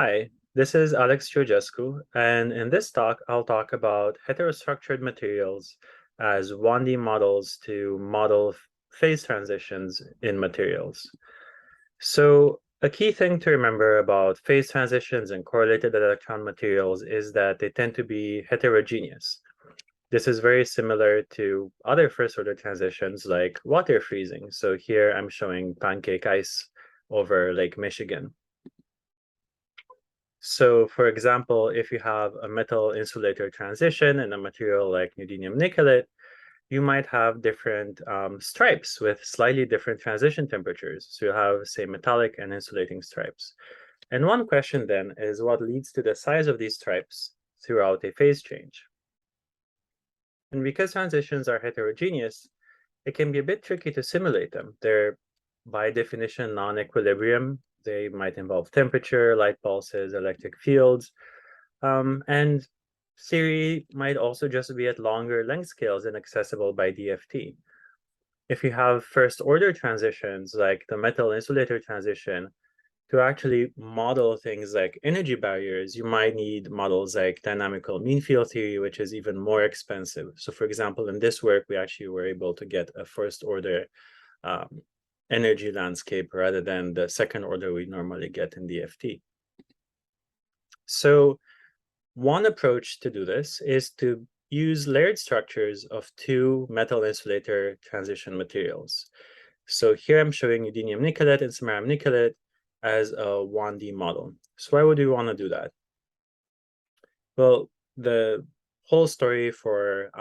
Hi, this is Alex Georgescu, and in this talk, I'll talk about heterostructured materials as 1D models to model phase transitions in materials. So a key thing to remember about phase transitions and correlated electron materials is that they tend to be heterogeneous. This is very similar to other first-order transitions like water freezing. So here I'm showing pancake ice over Lake Michigan. So for example, if you have a metal insulator transition in a material like neodymium nickelate, you might have different stripes with slightly different transition temperatures. So you have, say, metallic and insulating stripes. And one question then is what leads to the size of these stripes throughout a phase change? And because transitions are heterogeneous, it can be a bit tricky to simulate them. They're by definition non-equilibrium. They might involve temperature, light pulses, electric fields, and theory might also just be at longer length scales inaccessible by DFT. If you have first-order transitions like the metal insulator transition, to actually model things like energy barriers, you might need models like dynamical mean field theory, which is even more expensive. So for example, in this work, we actually were able to get a first-order energy landscape rather than the second order we normally get in DFT. So one approach to do this is to use layered structures of two metal insulator transition materials. So here I'm showing neodymium nickelate and samarium nickelate as a 1D model. So why would we want to do that? Well, the whole story for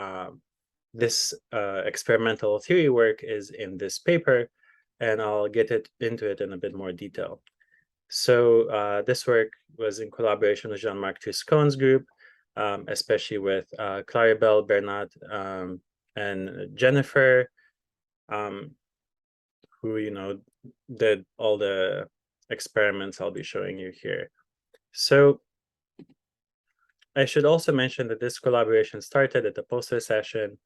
this experimental theory work is in this paper, and I'll get into it in a bit more detail. So this work was in collaboration with Jean-Marc Triscon's group, especially with Claribel, Bernat, and Jennifer, who did all the experiments I'll be showing you here. So I should also mention that this collaboration started at the poster session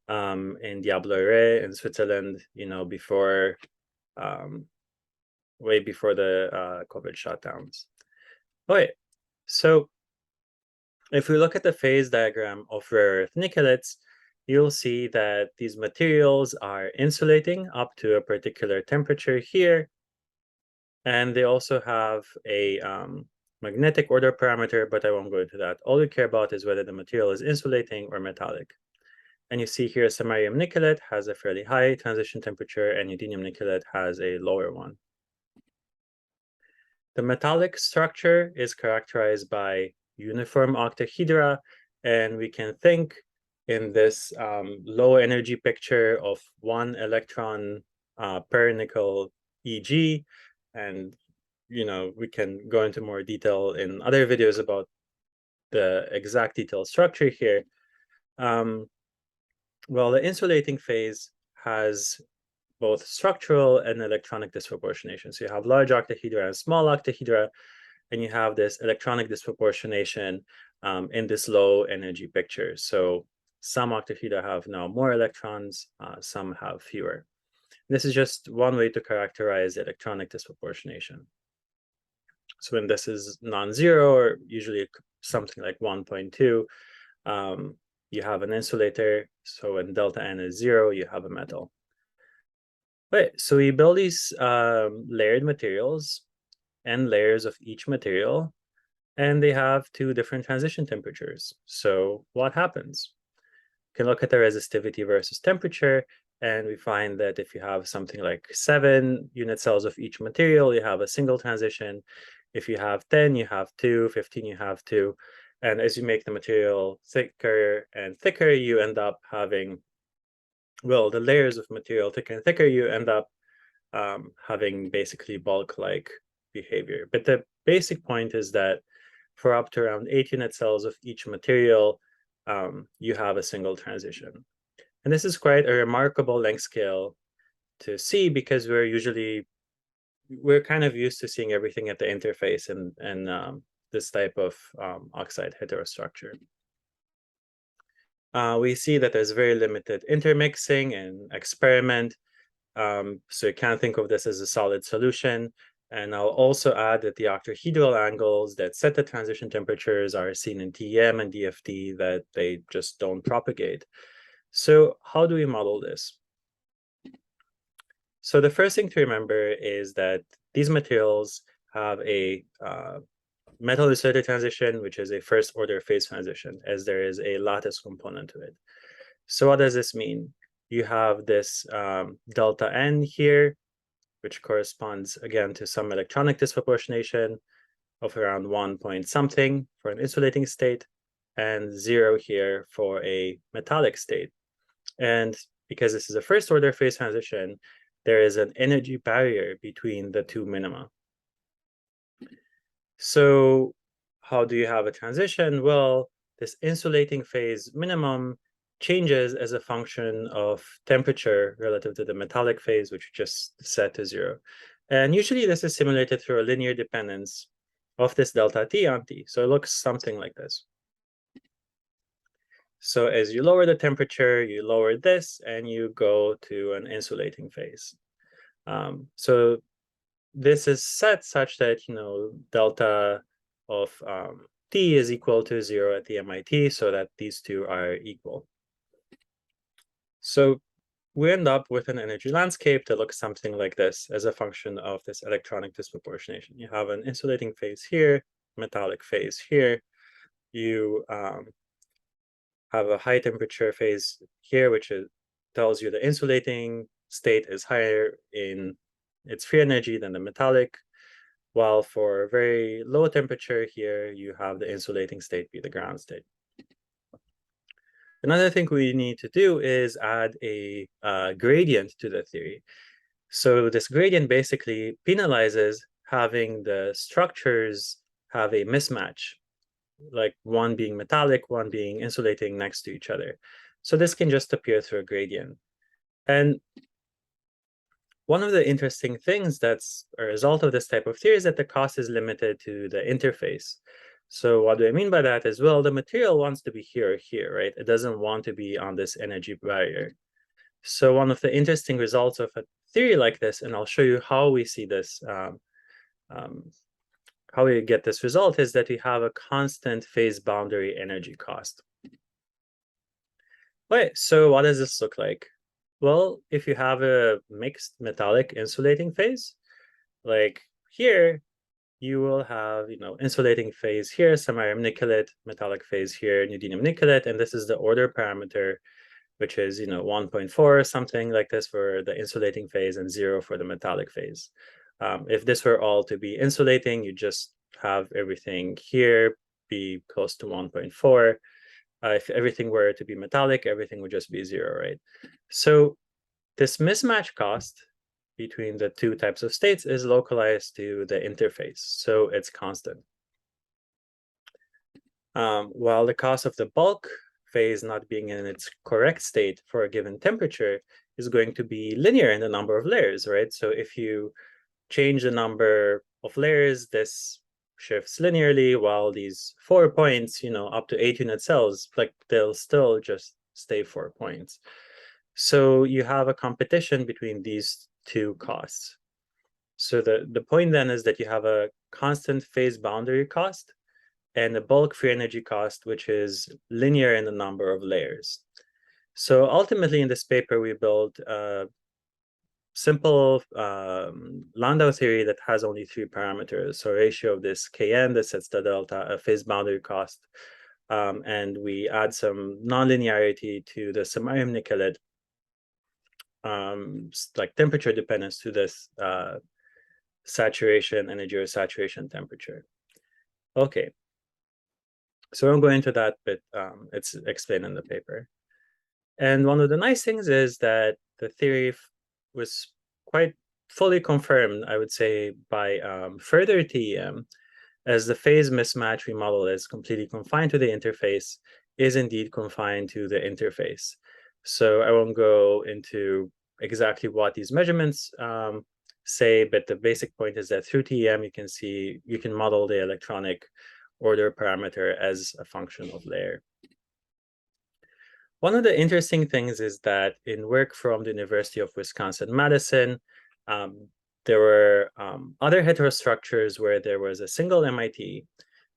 in Diablo-Rey in Switzerland, before way before the COVID shutdowns. Okay, so if we look at the phase diagram of rare earth nickelates, you'll see that these materials are insulating up to a particular temperature here. And they also have a magnetic order parameter, but I won't go into that. All we care about is whether the material is insulating or metallic. And you see here samarium nickelate has a fairly high transition temperature and neodymium nickelate has a lower one. The metallic structure is characterized by uniform octahedra, and we can think in this low energy picture of 1 electron per nickel EG, and we can go into more detail in other videos about the exact detailed structure here. Well, the insulating phase has both structural and electronic disproportionation. So you have large octahedra and small octahedra, and you have this electronic disproportionation in this low energy picture. So some octahedra have now more electrons, some have fewer. This is just one way to characterize electronic disproportionation. So when this is non-zero, or usually something like 1.2, you have an insulator. So when delta N is 0, you have a metal. Right, so we build these layered materials and layers of each material, and they have two different transition temperatures. So what happens? We can look at the resistivity versus temperature, and we find that if you have something like 7 unit cells of each material, you have a single transition. If you have 10, you have 2, 15, you have 2. And as you make the material thicker and thicker, you end up having, well, the layers of material thicker and thicker, you end up having basically bulk-like behavior. But the basic point is that for up to around 8 unit cells of each material, you have a single transition. And this is quite a remarkable length scale to see because we're kind of used to seeing everything at the interface and this type of oxide heterostructure. We see that there's very limited intermixing and experiment. So you can't think of this as a solid solution. And I'll also add that the octahedral angles that set the transition temperatures are seen in TEM and DFT, that they just don't propagate. So how do we model this? So the first thing to remember is that these materials have a metal insulator transition, which is a first order phase transition, as there is a lattice component to it. So what does this mean? You have this delta N here, which corresponds again to some electronic disproportionation of around 1 point something for an insulating state, and 0 here for a metallic state. And because this is a first order phase transition, there is an energy barrier between the two minima. So how do you have a transition? Well, this insulating phase minimum changes as a function of temperature relative to the metallic phase, which is just set to 0. And usually this is simulated through a linear dependence of this delta T on T. So it looks something like this. So as you lower the temperature, you lower this, and you go to an insulating phase. So this is set such that, delta of T is equal to 0 at the MIT, so that these two are equal. So we end up with an energy landscape that looks something like this as a function of this electronic disproportionation. You have an insulating phase here, metallic phase here. You have a high temperature phase here, which tells you the insulating state is higher in its free energy than the metallic, while for very low temperature here, you have the insulating state be the ground state. Another thing we need to do is add a gradient to the theory. So this gradient basically penalizes having the structures have a mismatch, like one being metallic, one being insulating next to each other. So this can just appear through a gradient. And one of the interesting things that's a result of this type of theory is that the cost is limited to the interface. So what do I mean by that is, well, the material wants to be here or here, right? It doesn't want to be on this energy barrier. So one of the interesting results of a theory like this, and I'll show you how we see this, how we get this result, is that we have a constant phase boundary energy cost. Right, so what does this look like? Well, if you have a mixed metallic insulating phase, like here, you will have, insulating phase here, samarium nickelate, metallic phase here, neodymium nickelate, and this is the order parameter, which is, 1.4 or something like this for the insulating phase and 0 for the metallic phase. If this were all to be insulating, you just have everything here be close to 1.4. If everything were to be metallic, everything would just be 0, right? So this mismatch cost between the two types of states is localized to the interface, so it's constant. While the cost of the bulk phase not being in its correct state for a given temperature is going to be linear in the number of layers, right? So if you change the number of layers, this shifts linearly, while these 4 points, up to 8 unit cells, like they'll still just stay 4 points. So you have a competition between these two costs. So the point then is that you have a constant phase boundary cost and a bulk free energy cost, which is linear in the number of layers. So ultimately in this paper, we built a simple Landau theory that has only 3 parameters. So ratio of this Kn that sets the delta, a phase boundary cost, and we add some nonlinearity to the samarium nickelate, like temperature dependence to this saturation energy or saturation temperature. Okay, so I'm going into that bit. It's explained in the paper. And one of the nice things is that the theory was quite fully confirmed, I would say, by further TEM, as the phase mismatch we model is completely confined to the interface, is indeed confined to the interface. So I won't go into exactly what these measurements say, but the basic point is that through TEM, you can model the electronic order parameter as a function of layer. One of the interesting things is that in work from the University of Wisconsin-Madison, there were other heterostructures where there was a single MIT,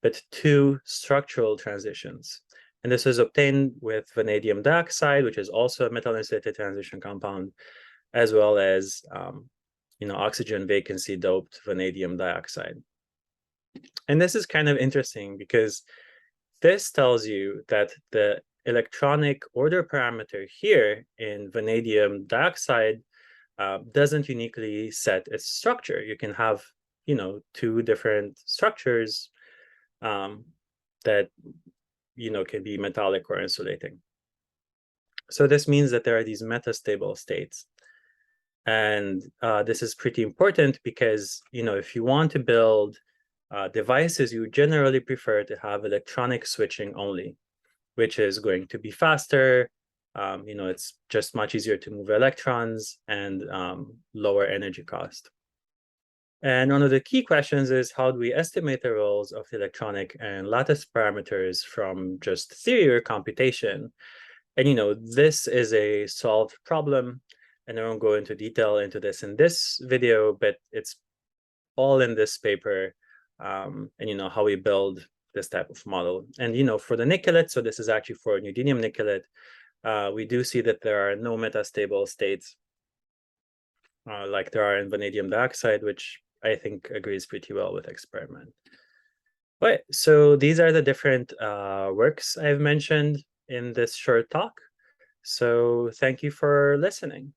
but two structural transitions. And this was obtained with vanadium dioxide, which is also a metal-insulated transition compound, as well as oxygen vacancy doped vanadium dioxide. And this is kind of interesting because this tells you that the electronic order parameter here in vanadium dioxide doesn't uniquely set its structure. You can have, two different structures that, can be metallic or insulating. So this means that there are these metastable states. And this is pretty important because, if you want to build devices, you generally prefer to have electronic switching only, which is going to be faster. It's just much easier to move electrons and lower energy cost. And one of the key questions is, how do we estimate the roles of the electronic and lattice parameters from just theory or computation? And, this is a solved problem. And I won't go into detail into this in this video, but it's all in this paper, and, how we build this type of model. And, for the nickelate, so this is actually for neodymium nickelate, we do see that there are no metastable states like there are in vanadium dioxide, which I think agrees pretty well with experiment. But so these are the different works I've mentioned in this short talk. So thank you for listening.